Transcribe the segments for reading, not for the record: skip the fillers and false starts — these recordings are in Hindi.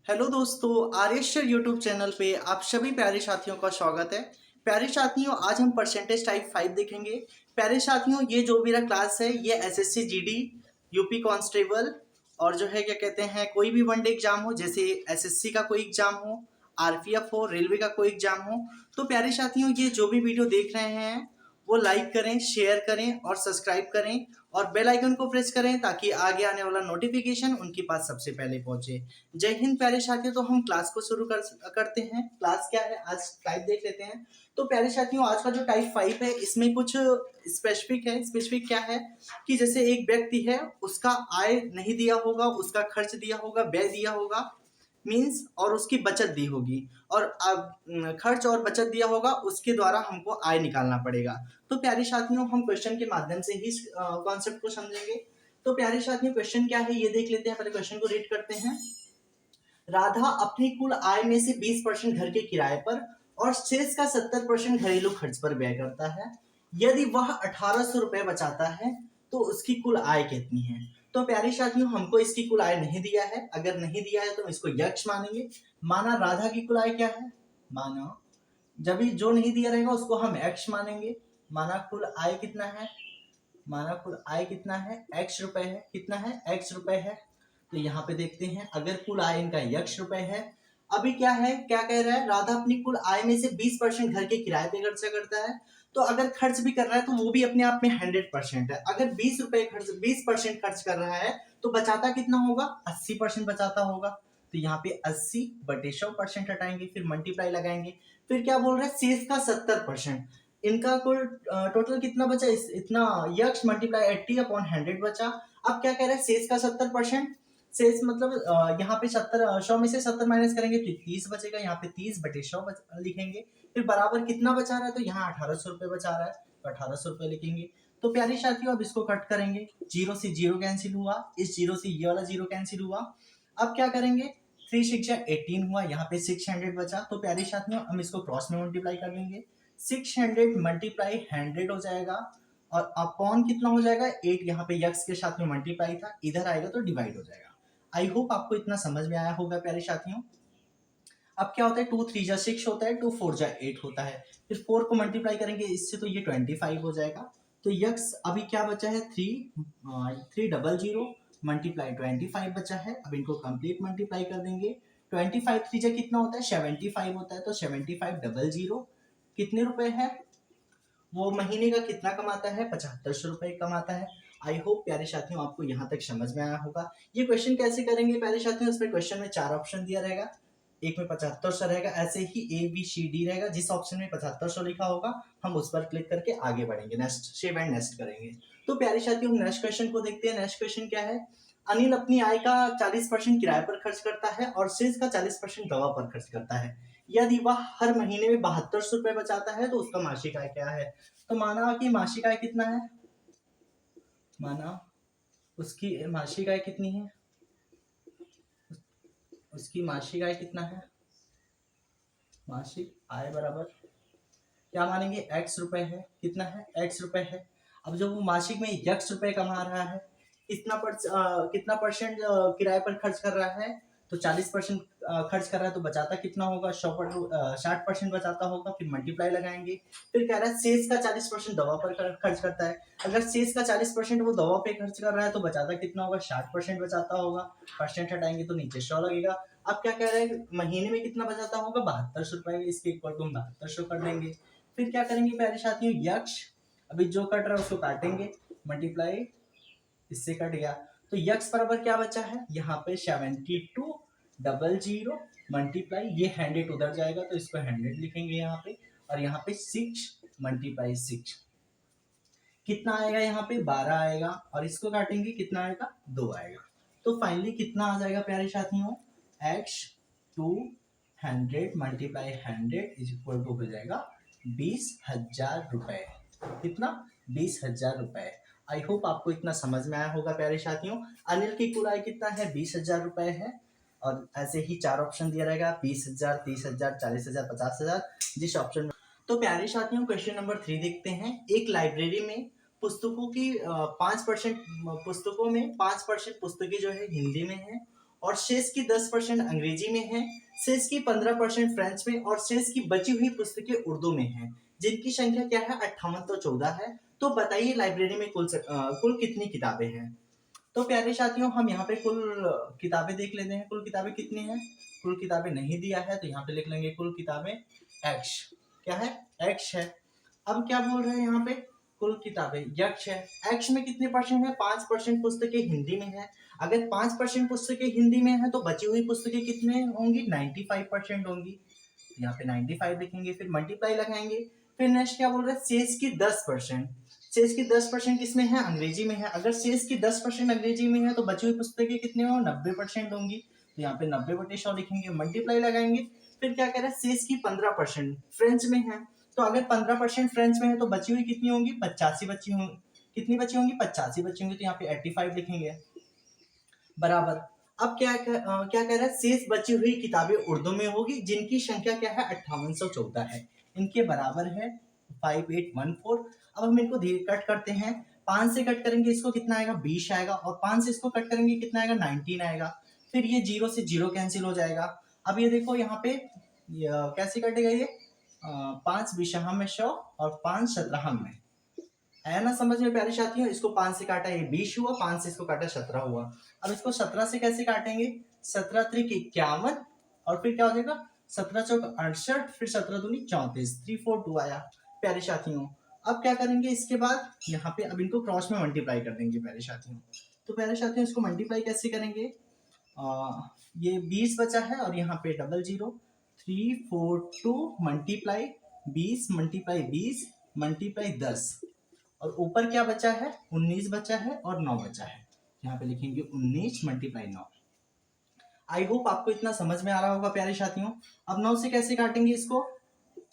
हेलो दोस्तों, आर्यश्वर यूट्यूब चैनल पे आप सभी प्यारे साथियों का स्वागत है। प्यारे साथियों, आज हम परसेंटेज टाइप 5 देखेंगे। प्यारे साथियों, ये जो मेरा क्लास है ये एसएससी जीडी, यूपी कांस्टेबल और जो है क्या कहते हैं कोई भी वनडे एग्जाम हो, जैसे एसएससी का कोई एग्जाम हो, आरपीएफ हो, रेलवे का कोई एग्जाम हो। तो प्यारे साथियों, ये जो भी वीडियो देख रहे हैं वो लाइक करें, शेयर करें और सब्सक्राइब करें और बेल आइकन को प्रेस करें ताकि आगे आने वाला नोटिफिकेशन उनके पास सबसे पहले पहुंचे। जय हिंद प्यारे साथियों। तो हम क्लास को शुरू करते हैं। क्लास क्या है, आज टाइप देख लेते हैं। तो प्यारे साथियों, आज का जो टाइप 5 है इसमें कुछ स्पेसिफिक है। स्पेसिफिक क्या है कि जैसे एक व्यक्ति है, उसका आय नहीं दिया होगा, उसका खर्च दिया होगा, व्यय दिया होगा मीन्स, और उसकी बचत दी होगी, और अब खर्च और बचत दिया होगा, उसके द्वारा हमको आय निकालना पड़ेगा। तो प्यारे साथियों, हम क्वेश्चन के माध्यम से ही कॉन्सेप्ट को समझेंगे। तो प्यारे साथियों, क्वेश्चन क्या है ये देख लेते हैं। पहले क्वेश्चन को रीड करते हैं। राधा अपनी कुल आय में से 20% घर के किराए पर और शेष का 70% घरेलू खर्च पर व्यय करता है। यदि वह 1800 रुपए बचाता है तो उसकी कुल आय कितनी है। तो प्यारे साथियों, हमको इसकी कुल आय नहीं दिया है। अगर नहीं दिया है तो इसको यक्ष मानेंगे। माना राधा की कुल आय क्या है, माना जब भी जो नहीं दिया रहेगा उसको हम एक्स मानेंगे। माना कुल आय कितना है, माना कुल आय कितना है, एक्स रुपए है। कितना है, एक्स रुपए है। तो यहाँ पे देखते हैं, अगर कुल आय इनका यक्ष रुपए है। अभी क्या है, क्या कह रहा है, राधा अपनी कुल आय में से 20% घर के किराए पे खर्चा करता है। तो अगर खर्च भी कर रहा है तो वो भी अपने आप में 100% है। अगर 20% खर्च कर रहा है तो बचाता कितना होगा, 80% बचाता होगा। तो यहाँ पे 80/100% हटाएंगे, फिर मल्टीप्लाई लगाएंगे। फिर क्या बोल रहा है, शेष का 70%। इनका कुल टोटल कितना बचा, इतना यक्ष मल्टीप्लाई 80/100 बचा। अब क्या कह रहा है, शेष का 70%। शेष मतलब यहाँ पे 70, 100 में से 70 माइनस करेंगे तो 30 बचेगा। यहाँ पे 30/100 लिखेंगे। फिर बराबर कितना बचा रहा है, तो यहाँ 1800 रुपए बचा रहा है तो 1800 रुपए लिखेंगे। तो प्यारे साथियों, अब इसको कट करेंगे। जीरो से जीरो कैंसिल हुआ, इस जीरो से ये वाला जीरो कैंसिल हुआ। अब क्या करेंगे, 3 6 18 हुआ, यहाँ पे 600 बचा। तो प्यारे साथियों, हम इसको क्रॉस में मल्टीप्लाई कर लेंगे। 600 मल्टीप्लाई 100 हो जाएगा और अपॉन कितना हो जाएगा, 8। यहाँ पे यक्स के साथ में मल्टीप्लाई था, इधर आएगा तो डिवाइड हो जाएगा। आई होप आपको इतना समझ में आया होगा प्यारे साथियों। अब क्या होता है, 2 3 जा 6 होता है, 2 4 जा 8 होता है। फिर 4 को मल्टीप्लाई करेंगे इससे तो ये 25 हो जाएगा। तो यक्स अभी क्या बचा है, 300 मल्टीप्लाई 25 बचा है। अब इनको कंप्लीट मल्टीप्लाई कर देंगे। 25 3 जा कितना होता है, 75 होता है। तो 7500 कितने रुपए है, वो महीने का कितना कमाता है, 7500 रुपए कमाता है। आई होप प्यारे साथियों आपको यहाँ तक समझ में आया होगा। ये क्वेश्चन कैसे करेंगे प्यारे साथियों, इसमें क्वेश्चन में 4 ऑप्शन दिया रहेगा, एक में 7500 रहेगा, ऐसे ही ए बी सी डी रहेगा। जिस ऑप्शन में 7500 लिखा होगा हम उस पर क्लिक करके आगे बढ़ेंगे, नेक्स्ट सेव एंड नेक्स्ट करेंगे। तो प्यारे साथियों, हम नेक्स्ट क्वेश्चन को देखते हैं। नेक्स्ट क्वेश्चन क्या है, अनिल अपनी आय का 40% किराए पर खर्च करता है और शेष का 40% दवा पर खर्च करता है। यदि वह हर महीने में 7200 रुपए बचाता है तो उसका मासिक आय क्या है। तो माना कि मासिक आय कितना है, माना उसकी मासिक आय कितनी है, उसकी मासिक आय कितना है, मासिक आय बराबर क्या मानेंगे, एक्स रुपए है। कितना है, एक्स रुपए है। अब जब वो मासिक में यक्स रुपए कमा रहा है, कितना परसेंट किराए पर खर्च कर रहा है, तो 40% खर्च कर रहा है, तो बचाता कितना होगा, 60% बचाता होगा। फिर मल्टीप्लाई लगाएंगे। फिर कह रहा है शेष का 40% दवा पर खर्च करता है। अगर शेष का 40% वो दवा पे खर्च कर रहा है तो बचाता कितना होगा, 60% बचाता होगा। परसेंट हटाएंगे तो नीचे 100 लगेगा। अब क्या कह रहे हैं, महीने में कितना बचाता होगा, 7200 रुपए। इसके इक्वल टू हम 7200 कर देंगे। फिर क्या करेंगे प्यारे साथियों, यक्ष अभी जो कट रहा है उसको काटेंगे, मल्टीप्लाई इससे कट गया। तो यक्स बराबर क्या बचा है, यहाँ पे 7200 मल्टीप्लाई ये 100 उधर जाएगा तो इसको 100 लिखेंगे यहाँ पे, और यहाँ पे 6 मल्टीप्लाई 6 कितना आएगा, यहाँ पे 12 आएगा, और इसको काटेंगे कितना आएगा, 2 आएगा। तो फाइनली कितना आ जाएगा प्यारे साथियों, X 200 multiply 100 is equal to हो जाएगा 20,000 रुपए। कितना, 20,000 रुपए। आई होप आपको इतना समझ में आया होगा प्यारे साथियों। अनिल की कुल आय कितना है, 20,000 रुपए है। और ऐसे ही 4 ऑप्शन दिया रहेगा, 20,000, 30,000, 40,000, 50,000, जिस ऑप्शन में। तो प्यारे साथियों, क्वेश्चन नंबर 3 देखते हैं। एक लाइब्रेरी में पुस्तकों की 5% पुस्तकों में 5% पुस्तकें जो है हिंदी में है और शेष की 10% अंग्रेजी में है, शेष की 15% फ्रेंच में और शेष की बची हुई पुस्तकें उर्दू में हैं, जिनकी संख्या क्या है 58 तो 14 है। तो बताइए लाइब्रेरी में कुल कितनी किताबें हैं। तो प्यारे साथियों हम यहाँ पे कुल किताबें देख लेते हैं, कुल किताबें कितनी हैं। कुल किताबें नहीं दिया है तो यहाँ पे लिख लेंगे कुल किताबें एक्स, क्या है एक्स है। अब क्या बोल रहे हैं यहाँ पे, कुल किताबें यक्ष है। एक्स में कितने परसेंट है, 5% पुस्तकें हिंदी में है। अगर 5% पुस्तकें हिंदी में है तो बची हुई पुस्तकें कितने होंगी, 95% होंगी। यहाँ पे 95 लिखेंगे, फिर मल्टीप्लाई लगाएंगे। फिर नेक्स्ट क्या बोल रहे हैं, शेष की 10%, शेष की 10% किसमें है, अंग्रेजी में है। अगर शेष की 10% अंग्रेजी में है तो बची हुई पुस्तकें कितने हो, 90% होंगी। तो यहाँ पे 90/100 लिखेंगे, मल्टीप्लाई लगाएंगे। फिर क्या कह रहे हैं, शेष की 15% फ्रेंच में है। तो अगर 15% फ्रेंच में है तो बची हुई कितनी होंगी, 85 बची होंगी। कितनी बची होंगी, 85 बची होंगी। तो यहाँ पे 85 लिखेंगे बराबर। अब क्या कह रहा है, शेष बची हुई किताबें उर्दू में होगी, जिनकी संख्या क्या है 5814 है, इनके बराबर है 5814। अब हम इनको धीरे कट करते हैं। 5 से कट करेंगे इसको कितना आएगा, 20 आएगा। और 5 से इसको कट करेंगे कितना आएगा, 19 आएगा। फिर ये 0 से 0 कैंसिल हो जाएगा। अब ये देखो यहाँ पे कैसे कटेगा ये, 5 विषम में 100 और 5 17 में, है ना समझ में प्यारे साथियों। इसको 5 से काटा ये 20 हुआ, 5 से इसको काटा 17 हुआ। अब इसको 17 से कैसे काटेंगे, 17 त्रिक 51 और फिर क्या हो जाएगा 17 चौक 68, फिर 17 दूनी 34, 342 आया प्यारे साथियों। अब क्या करेंगे इसके बाद यहाँ पे, अब इनको क्रॉस में मल्टीप्लाई कर देंगे प्यारे साथियों। तो प्यारे साथियों इसको मल्टीप्लाई कैसे करेंगे, ये 20 बचा है और यहाँ पे 00, 342 मल्टीप्लाई 20 मल्टीप्लाई 20 मल्टीप्लाई 10 और ऊपर क्या बचा है, 19 बचा है और 9 बचा है। यहाँ पे लिखेंगे 19 मल्टीप्लाई 9। आई होप आपको इतना समझ में आ रहा होगा प्यारे साथियों। अब 9 से कैसे काटेंगे इसको,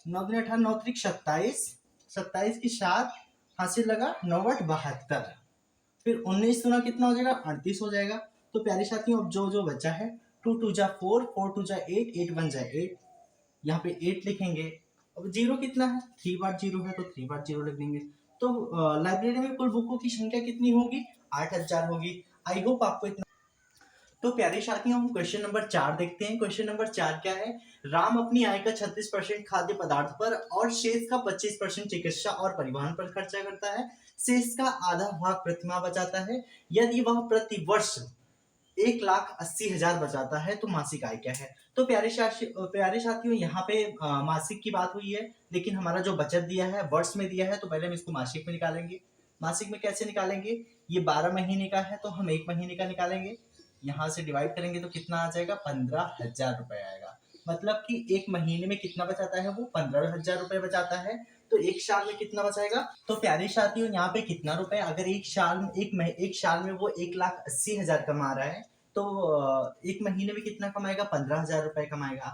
9 दूनी 18, 9 त्रिक 27, 27 की 7 हासिल लगा 9 8 72, फिर 19 दूना कितना हो जाएगा 38 हो जाएगा। तो प्यारे साथियों अब जो जो बचा है, 2 2 जा 4, 4 2 जा 8, 8 1 जा 8, यहाँ पे 8 लिखेंगे। अब 0 कितना है, 3 बार 0 है तो 3 बार 0 लिख देंगे। तो लाइब्रेरी में कुल बुकों की संख्या कितनी होगी, 8000 होगी। आई होप आपको इतना। तो प्यारे साथियों हम क्वेश्चन नंबर 4 देखते हैं। क्वेश्चन नंबर 4 क्या है, राम अपनी आय का 36% खाद्य पदार्थ पर और शेष का 25% चिकित्सा और परिवहन पर खर्चा करता है। शेष का आधा भाग प्रतिमाह बचाता है। यदि वह प्रति वर्ष 1,80,000 बचाता है तो मासिक आय क्या है। तो प्यारे साथियों यहाँ पे मासिक की बात हुई है, लेकिन हमारा जो बचत दिया है वर्ष में दिया है, तो पहले हम इसको मासिक में निकालेंगे। मासिक में कैसे निकालेंगे, ये 12 महीने का है तो हम 1 महीने का निकालेंगे। यहाँ से डिवाइड करेंगे तो कितना आ जाएगा, 15,000 रुपए आएगा। मतलब कि 1 महीने में कितना बचाता है, वो 15,000 रुपए बचाता है। तो 1 साल में कितना बचाएगा, तो प्यारे साथियों यहाँ पे कितना रुपए, अगर 1 साल में एक साल में वो 1,80,000 कमा रहा है तो 1 महीने में कितना कमाएगा, 15,000 रुपए कमाएगा।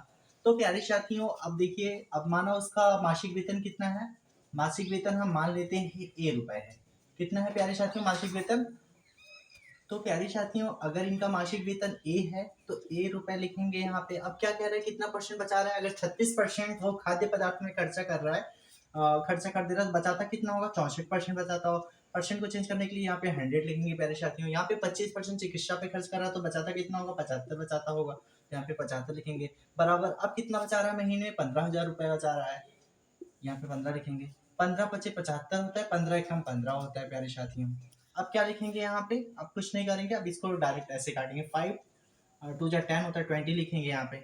तो प्यारे साथियों अब देखिए, अब माना उसका मासिक वेतन कितना है, मासिक वेतन हम मान लेते हैं ए रुपए है। कितना है प्यारे साथियों मासिक वेतन, तो प्यारे साथियों अगर इनका मासिक वेतन ए है तो ए रुपए लिखेंगे यहाँ पे। अब क्या कह रहे हैं, कितना परसेंट बचा रहा है, अगर 36% वो खाद्य पदार्थ में खर्चा कर रहा है, खर्चा कर दे रहा है, तो बचाता कितना होगा, 64% बचाता हो। परसेंट को चेंज करने के लिए यहाँ पे 100 लिखेंगे प्यारे साथियों। यहाँ पे 25% चिकित्सा पे खर्च कर रहा है तो बचाता कितना होगा, 75 बचाता होगा। तो यहाँ पे 75 लिखेंगे बराबर। अब कितना बचा रहा है महीने, 15,000 रुपए बचा रहा है, यहाँ पे 15 लिखेंगे। 15 पचे 75 होता है, 15 एकम 15 होता है प्यारे साथियों। अब क्या लिखेंगे यहाँ पे, अब कुछ नहीं करेंगे, अब इसको डायरेक्ट ऐसे काटेंगे। 5 और 2 जा 10 होता है, 20 लिखेंगे यहाँ पे।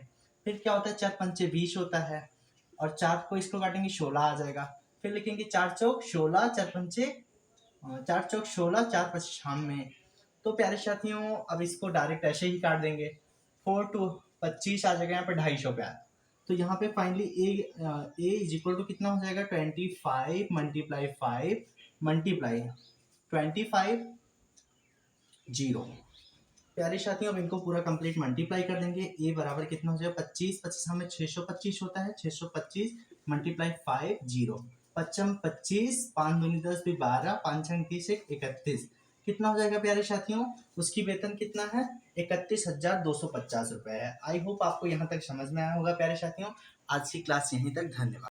फिर क्या होता है, 4 पंचे 20 होता है और 4 को इसको काटेंगे 16 आ जाएगा। फिर लिखेंगे 4 चौक 16, 4 पंचे 4 चौक 16, 4 पचे में। तो प्यारे साथियों अब इसको डायरेक्ट ऐसे ही काट देंगे। 4 to 25 आ जाएगा यहाँ पे 250 प्यार। तो यहाँ पे finally A is equal to कितना हो जाएगा, 25 मल्टीप्लाई 5 मल्टीप्लाई 25 0। प्यारे साथियों अब इनको पूरा कंप्लीट मल्टीप्लाई कर देंगे। ए बराबर कितना हो जाएगा, 25 25 हमें 625 होता है, 625 मल्टीप्लाई 5 0, 55 25, 5 दूनी 10 भी 12, 5 छंग 30 31, कितना हो जाएगा प्यारे साथियों, उसकी वेतन कितना है, 31,250 रुपए है। आई होप आपको यहाँ तक समझ में आया होगा प्यारे साथियों। आज की क्लास यहीं तक, धन्यवाद।